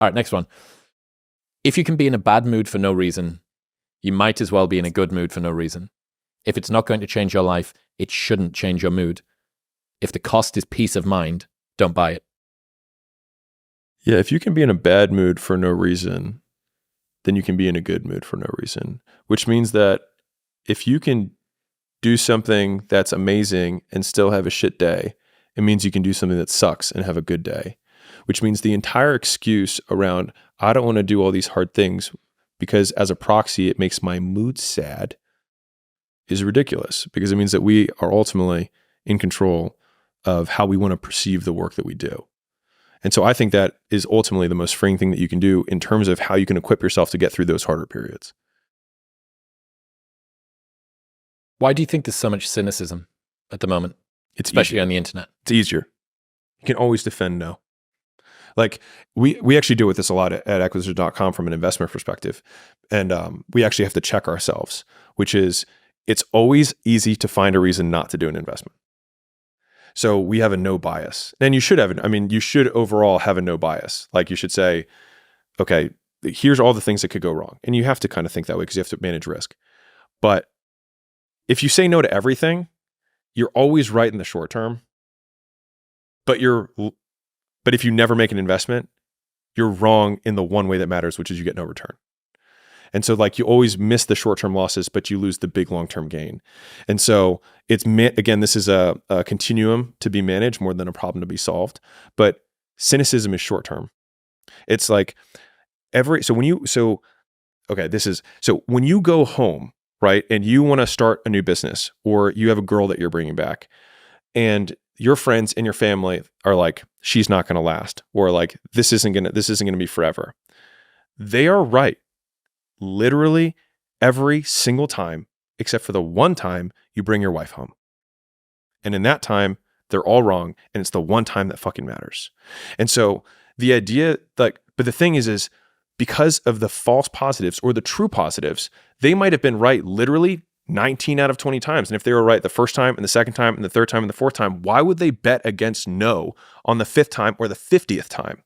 All right, next one. If you can be in a bad mood for no reason, you might as well be in a good mood for no reason. If it's not going to change your life, it shouldn't change your mood. If the cost is peace of mind, don't buy it. Yeah, if you can be in a bad mood for no reason, then you can be in a good mood for no reason, which means that if you can do something that's amazing and still have a shit day, it means you can do something that sucks and have a good day, which means the entire excuse around, I don't want to do all these hard things because as a proxy, it makes my mood sad, is ridiculous, because it means that we are ultimately in control of how we want to perceive the work that we do. And so I think that is ultimately the most freeing thing that you can do in terms of how you can equip yourself to get through those harder periods. Why do you think there's so much cynicism at the moment, especially on the internet? It's easier. You can always defend no. Like we actually deal with this a lot at acquisition.com from an investment perspective. And we actually have to check ourselves, which is it's always easy to find a reason not to do an investment. So we have a no bias. And you should have, you should overall have a no bias. Like you should say, okay, here's all the things that could go wrong. And you have to kind of think that way because you have to manage risk. But if you say no to everything, you're always right in the short term. But if you never make an investment, you're wrong in the one way that matters, which is you get no return. And so like you always miss the short-term losses, but you lose the big long-term gain. And so again, this is a continuum to be managed more than a problem to be solved. But cynicism is short-term. It's like when you go home, right, and you want to start a new business, or you have a girl that you're bringing back, and your friends and your family are like, she's not going to last, or like, this isn't going to be forever. They are right. Literally every single time, except for the one time you bring your wife home. And in that time, they're all wrong. And it's the one time that fucking matters. And so the idea, but the thing is because of the false positives or the true positives, they might have been right literally 19 out of 20 times. And if they were right the first time and the second time and the third time and the fourth time, why would they bet against no on the fifth time or the 50th time?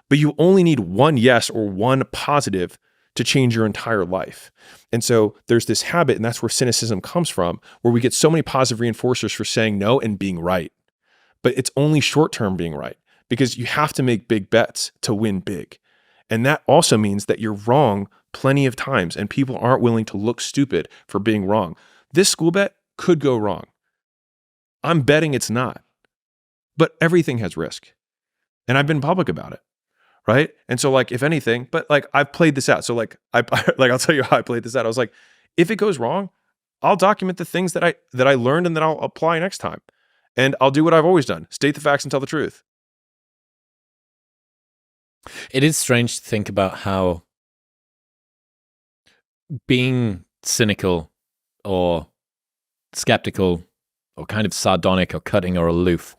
But you only need one yes or one positive to change your entire life. And so there's this habit, and that's where cynicism comes from, where we get so many positive reinforcers for saying no and being right. But it's only short-term being right, because you have to make big bets to win big. And that also means that you're wrong plenty of times, and people aren't willing to look stupid for being wrong. This school bet could go wrong. I'm betting it's not. But everything has risk. And I've been public about it. Right. And so like, if anything, but like I've played this out. So like, I'll tell you how I played this out. I was like, if it goes wrong, I'll document the things that I learned and that I'll apply next time. And I'll do what I've always done. State the facts and tell the truth. It is strange to think about how being cynical or skeptical or kind of sardonic or cutting or aloof,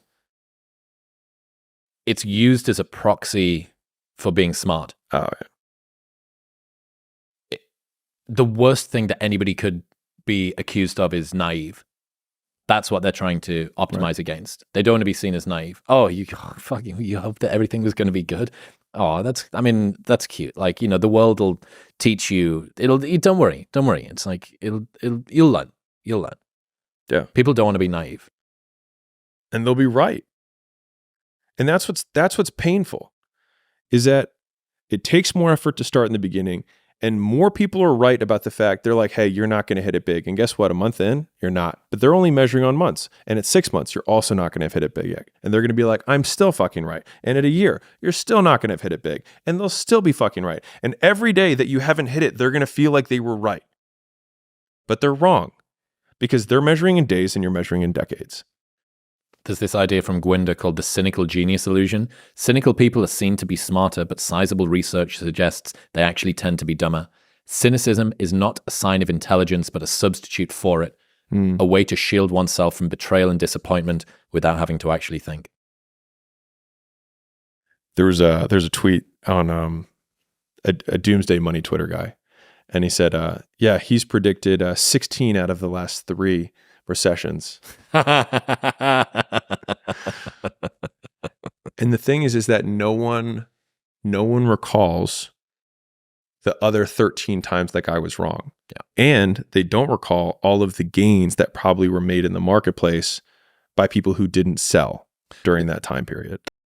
it's used as a proxy for being smart. Oh, yeah. The worst thing that anybody could be accused of is naive. That's what they're trying to optimize against. They don't want to be seen as naive. Oh, you hope that everything was going to be good. Oh, that's cute. Like, the world will teach you. Don't worry. It's like you'll learn. Yeah. People don't want to be naive, and they'll be right. And that's what's painful, is that it takes more effort to start in the beginning, and more people are right about the fact they're like, hey, you're not going to hit it big. And guess what? A month in, you're not. But they're only measuring on months. And at 6 months, you're also not going to have hit it big yet. And they're going to be like, I'm still fucking right. And at a year, you're still not going to have hit it big. And they'll still be fucking right. And every day that you haven't hit it, they're going to feel like they were right. But they're wrong, because they're measuring in days and you're measuring in decades. There's this idea from Gwinder called the cynical genius illusion. Cynical people are seen to be smarter, but sizable research suggests they actually tend to be dumber. Cynicism is not a sign of intelligence, but a substitute for it, a way to shield oneself from betrayal and disappointment without having to actually think. There's a tweet on a Doomsday Money Twitter guy, and he said, he's predicted 16 out of the last 3 recessions. And the thing is that no one no one recalls the other 13 times that guy was wrong. Yeah. And they don't recall all of the gains that probably were made in the marketplace by people who didn't sell during that time period.